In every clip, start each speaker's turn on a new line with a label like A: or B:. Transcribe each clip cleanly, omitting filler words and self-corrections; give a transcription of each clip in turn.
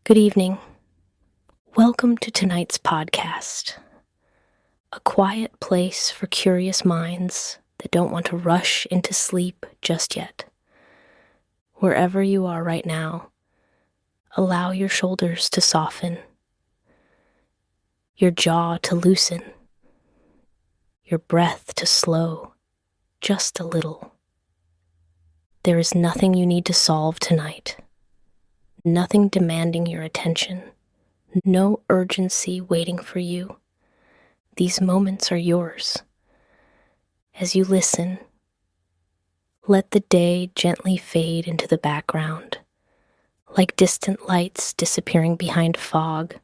A: Good evening. Welcome to tonight's podcast, a quiet place for curious minds that don't want to rush into sleep just yet. Wherever you are right now, allow your shoulders to soften, your jaw to loosen, your breath to slow just a little. There is nothing you need to solve tonight, nothing demanding your attention. No urgency waiting for you. These moments are yours. As you listen, let the day gently fade into the background, like distant lights disappearing behind fog.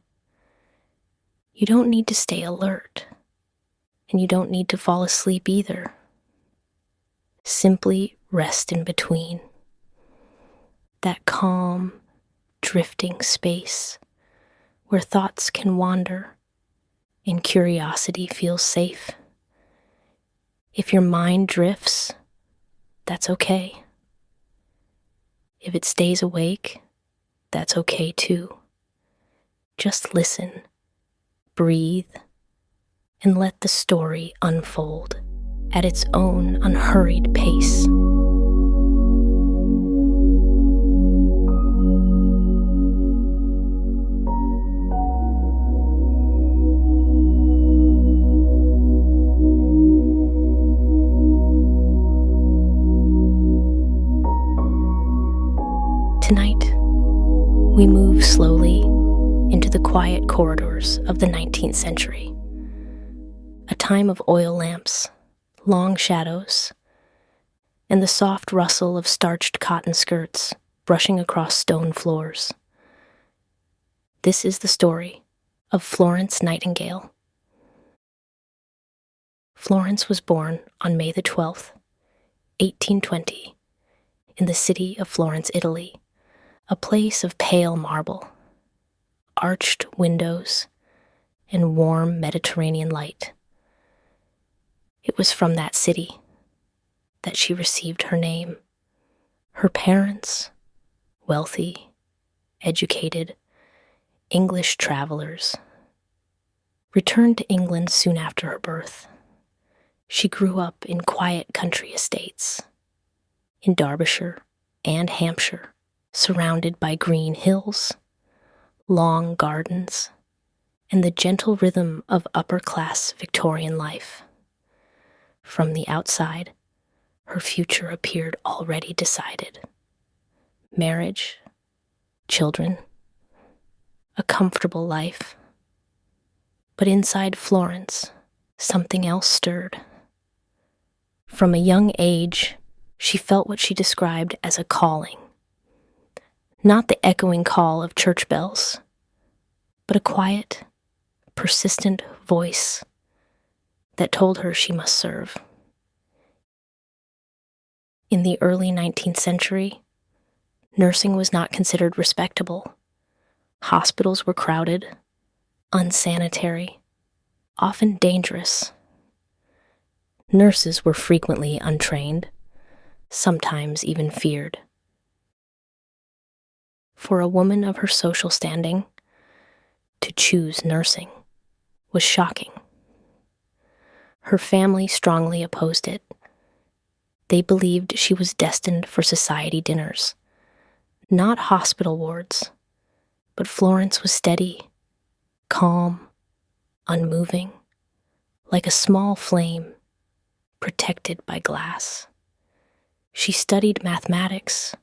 A: You don't need to stay alert, and you don't need to fall asleep either. Simply rest in between. That calm, drifting space where thoughts can wander and curiosity feels safe. If your mind drifts, that's okay. If it stays awake, that's okay too. Just listen, breathe, and let the story unfold at its own unhurried pace. Tonight, we move slowly into the quiet corridors of the 19th century, a time of oil lamps, long shadows, and the soft rustle of starched cotton skirts brushing across stone floors. This is the story of Florence Nightingale. Florence was born on May the 12th, 1820, in the city of Florence, Italy, a place of pale marble, arched windows, and warm Mediterranean light. It was from that city that she received her name. Her parents, wealthy, educated, English travelers, returned to England soon after her birth. She grew up in quiet country estates, in Derbyshire and Hampshire, surrounded by green hills, long gardens, and the gentle rhythm of upper-class Victorian life. From the outside, her future appeared already decided. Marriage, children, a comfortable life. But inside Florence, something else stirred. From a young age, she felt what she described as a calling. Not the echoing call of church bells, but a quiet, persistent voice that told her she must serve. In the early 19th century, nursing was not considered respectable. Hospitals were crowded, unsanitary, often dangerous. Nurses were frequently untrained, sometimes even feared. For a woman of her social standing, to choose nursing was shocking. Her family strongly opposed it. They believed she was destined for society dinners, not hospital wards, but Florence was steady, calm, unmoving, like a small flame protected by glass. She studied mathematics,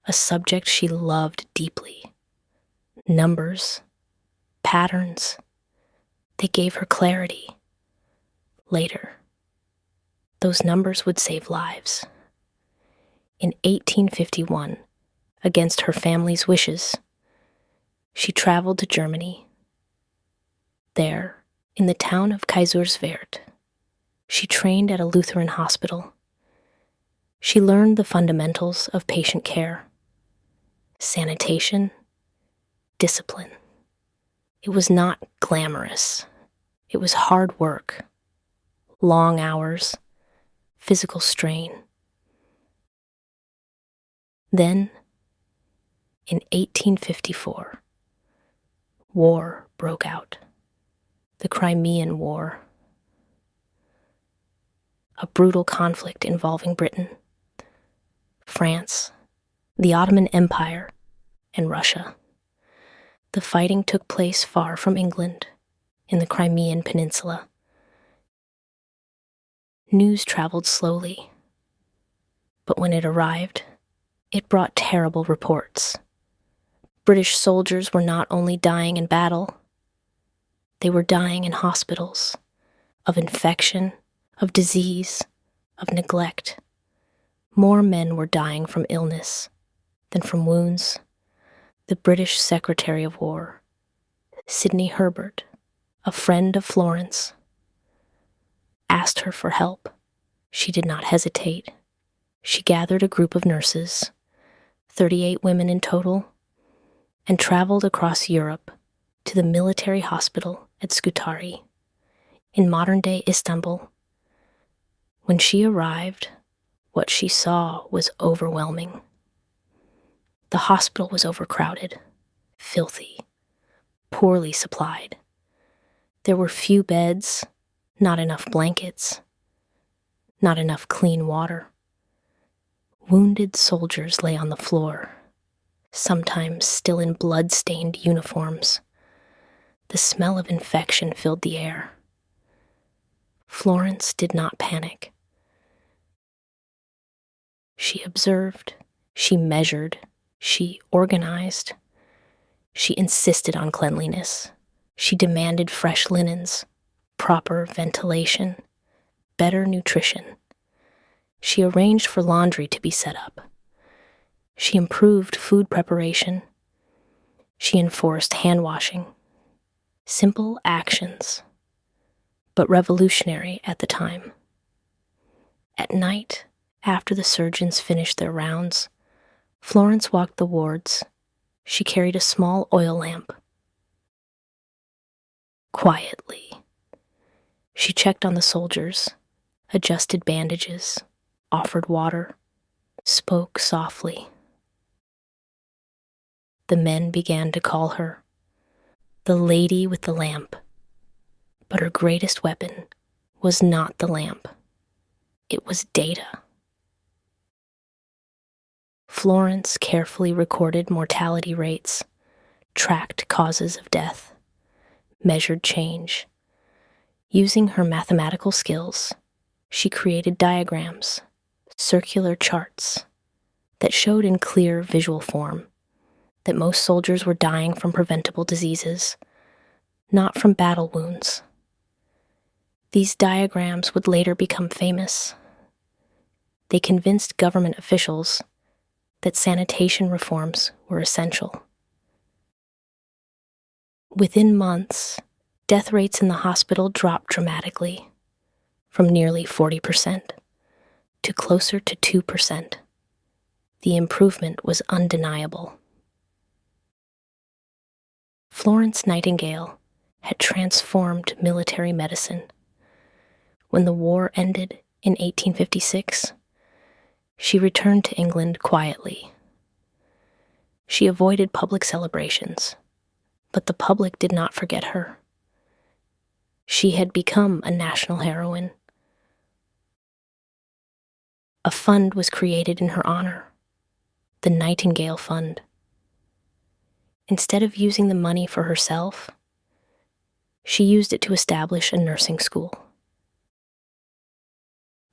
A: a subject she loved deeply. Numbers, patterns, they gave her clarity. Later, those numbers would save lives. In 1851, against her family's wishes, she traveled to Germany. There, in the town of Kaiserswerth, she trained at a Lutheran hospital. She learned the fundamentals of patient care, sanitation, discipline. It was not glamorous. It was hard work, long hours, physical strain. Then, in 1854, war broke out. The Crimean War, a brutal conflict involving Britain, France, the Ottoman Empire, and Russia. The fighting took place far from England, in the Crimean Peninsula. News traveled slowly, but when it arrived, it brought terrible reports. British soldiers were not only dying in battle, they were dying in hospitals, of infection, of disease, of neglect. More men were dying from illness than from wounds. The British Secretary of War, Sidney Herbert, a friend of Florence, asked her for help. She did not hesitate. She gathered a group of nurses, 38 women in total, and traveled across Europe to the military hospital at Scutari, in modern-day Istanbul. When she arrived, what she saw was overwhelming. The hospital was overcrowded, filthy, poorly supplied. There were few beds, not enough blankets, not enough clean water. Wounded soldiers lay on the floor, sometimes still in blood-stained uniforms. The smell of infection filled the air. Florence did not panic. She observed, she measured, she organized. She insisted on cleanliness. She demanded fresh linens, proper ventilation, better nutrition. She arranged for laundry to be set up. She improved food preparation. She enforced hand washing. Simple actions, but revolutionary at the time. At night, after the surgeons finished their rounds, Florence walked the wards. She carried a small oil lamp. Quietly, she checked on the soldiers, adjusted bandages, offered water, spoke softly. The men began to call her the lady with the lamp. But her greatest weapon was not the lamp. It was data. Florence carefully recorded mortality rates, tracked causes of death, measured change. Using her mathematical skills, she created diagrams, circular charts, that showed in clear visual form that most soldiers were dying from preventable diseases, not from battle wounds. These diagrams would later become famous. They convinced government officials that sanitation reforms were essential. Within months, death rates in the hospital dropped dramatically, from nearly 40% to closer to 2%. The improvement was undeniable. Florence Nightingale had transformed military medicine. When the war ended in 1856, she returned to England quietly. She avoided public celebrations, but the public did not forget her. She had become a national heroine. A fund was created in her honor, the Nightingale Fund. Instead of using the money for herself, she used it to establish a nursing school.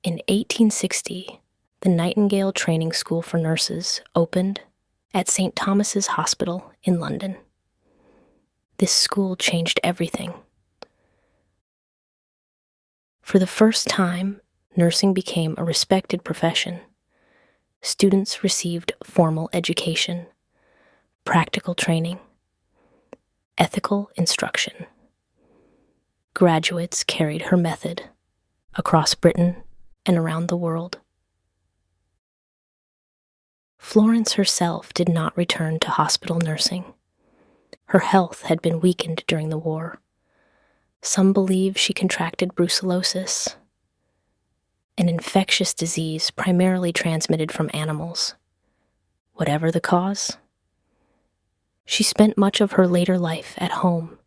A: In 1860, the Nightingale Training School for Nurses opened at St. Thomas's Hospital in London. This school changed everything. For the first time, nursing became a respected profession. Students received formal education, practical training, ethical instruction. Graduates carried her method across Britain and around the world. Florence herself did not return to hospital nursing. Her health had been weakened during the war. Some believe she contracted brucellosis, an infectious disease primarily transmitted from animals. Whatever the cause, She spent much of her later life at home.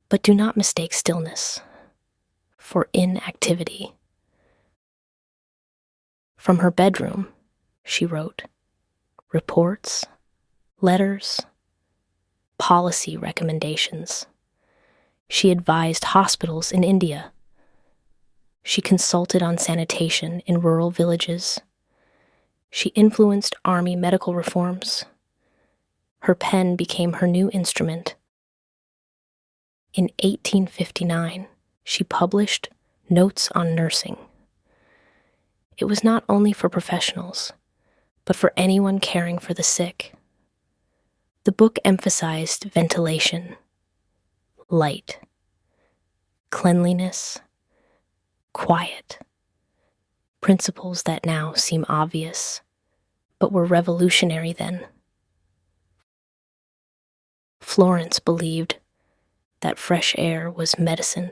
A: But do not mistake stillness for inactivity. From her bedroom, she wrote reports, letters, policy recommendations. She advised hospitals in India. She consulted on sanitation in rural villages. She influenced army medical reforms. Her pen became her new instrument. In 1859, she published Notes on Nursing. It was not only for professionals, but for anyone caring for the sick. The book emphasized ventilation, light, cleanliness, quiet, principles that now seem obvious, but were revolutionary then. Florence believed that fresh air was medicine,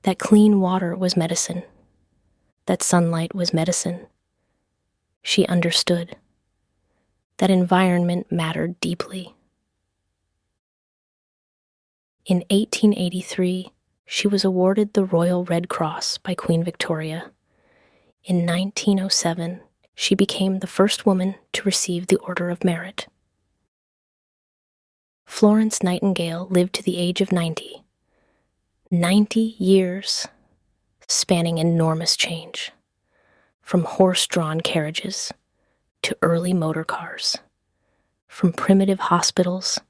A: that clean water was medicine, that sunlight was medicine. She understood that environment mattered deeply. In 1883, she was awarded the Royal Red Cross by Queen Victoria. In 1907, she became the first woman to receive the Order of Merit. Florence Nightingale lived to the age of 90. 90 years, spanning enormous change, from horse-drawn carriages to early motor cars, from primitive hospitals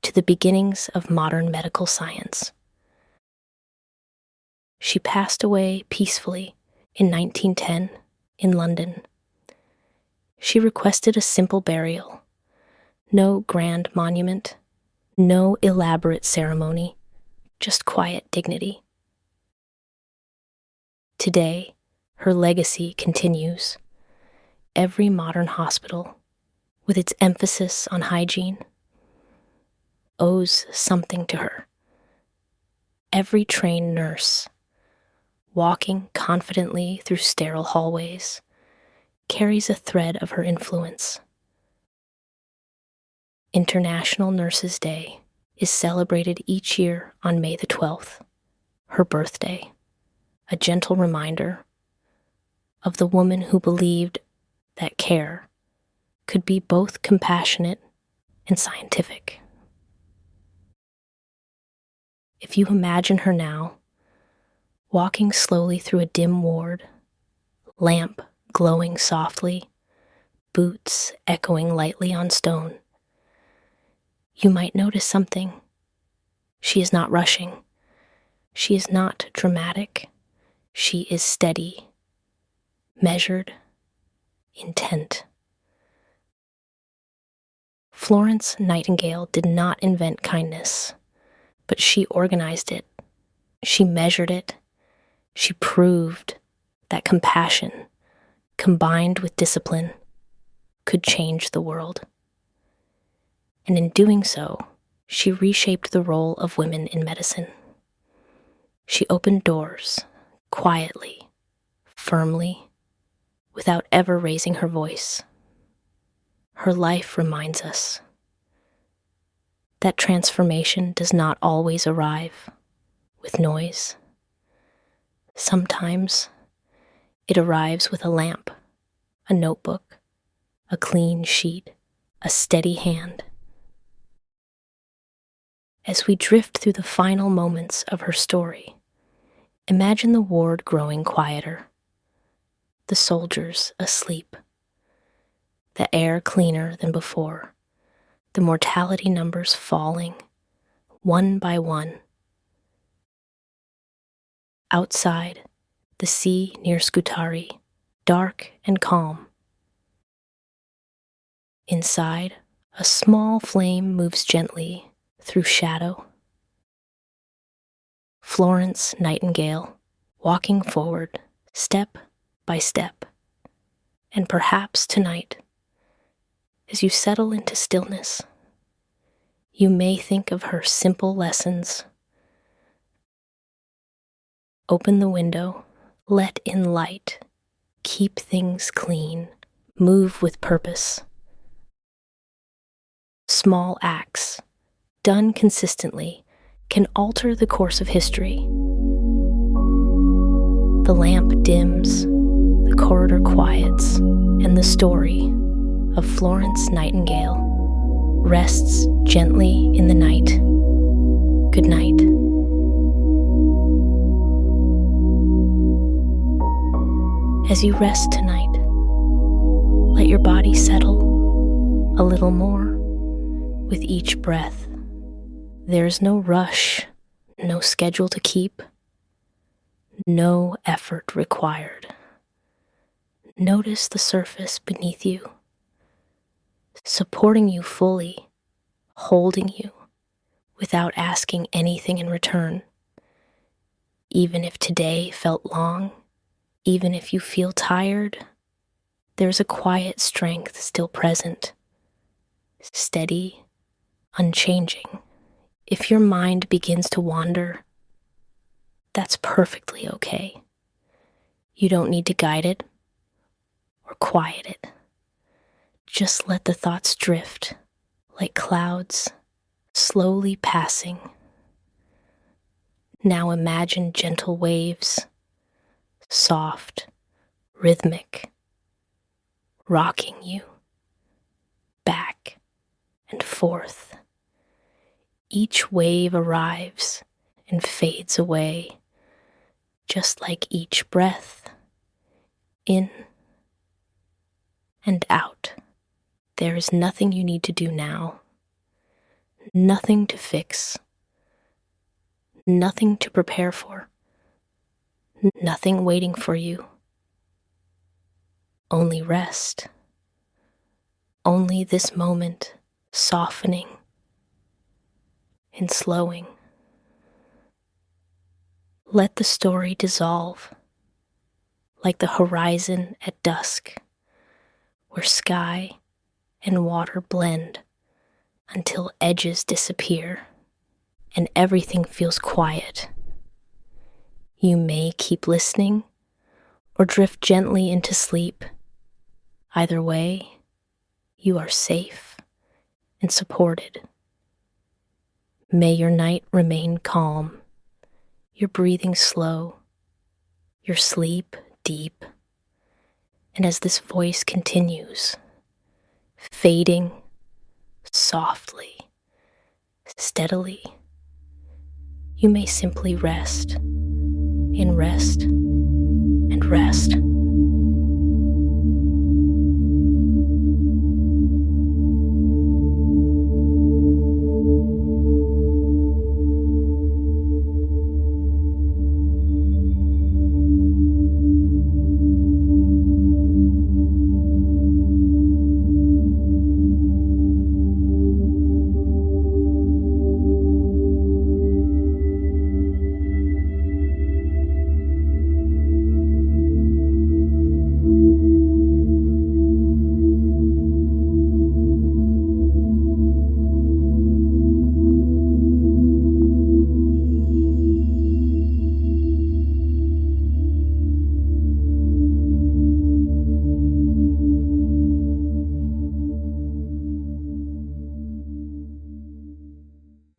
A: to the beginnings of modern medical science. She passed away peacefully in 1910 in London. She requested a simple burial, no grand monument, no elaborate ceremony, just quiet dignity. Today, her legacy continues. Every modern hospital, with its emphasis on hygiene, owes something to her. Every trained nurse, walking confidently through sterile hallways, carries a thread of her influence. International Nurses' Day is celebrated each year on May the 12th, her birthday, a gentle reminder of the woman who believed that care could be both compassionate and scientific. If you imagine her now, walking slowly through a dim ward, lamp glowing softly, boots echoing lightly on stone, you might notice something. She is not rushing. She is not dramatic. She is steady, measured, intent. Florence Nightingale did not invent kindness, but she organized it. She measured it. She proved that compassion, combined with discipline, could change the world. And in doing so, she reshaped the role of women in medicine. She opened doors, quietly, firmly, without ever raising her voice. Her life reminds us that transformation does not always arrive with noise. Sometimes it arrives with a lamp, a notebook, a clean sheet, a steady hand. As we drift through the final moments of her story, imagine the ward growing quieter, the soldiers asleep, the air cleaner than before, the mortality numbers falling, one by one. Outside, the sea near Scutari, dark and calm. Inside, a small flame moves gently through shadow. Florence Nightingale, walking forward, step by step. And perhaps tonight, as you settle into stillness, you may think of her simple lessons. Open the window, let in light, keep things clean, move with purpose. small acts, done consistently, can alter the course of history. The lamp dims, the corridor quiets, and the story of Florence Nightingale rests gently in the night. Good night. As you rest tonight, let your body settle a little more with each breath. There's no rush, no schedule to keep, no effort required. Notice the surface beneath you, supporting you fully, holding you without asking anything in return. Even if today felt long, even if you feel tired, there's a quiet strength still present, steady, unchanging. If your mind begins to wander, that's perfectly okay. You don't need to guide it or quiet it. Just let the thoughts drift like clouds, slowly passing. Now imagine gentle waves, soft, rhythmic, rocking you back and forth. Each wave arrives and fades away, just like each breath, in and out. There is nothing you need to do now, nothing to fix, nothing to prepare for, nothing waiting for you. Only rest, only this moment softening and slowing. Let the story dissolve like the horizon at dusk, where sky and water blend until edges disappear and everything feels quiet. You may keep listening or drift gently into sleep. Either way, you are safe and supported. May your night remain calm, your breathing slow, your sleep deep. And as this voice continues, fading softly, steadily, you may simply rest, in rest and rest.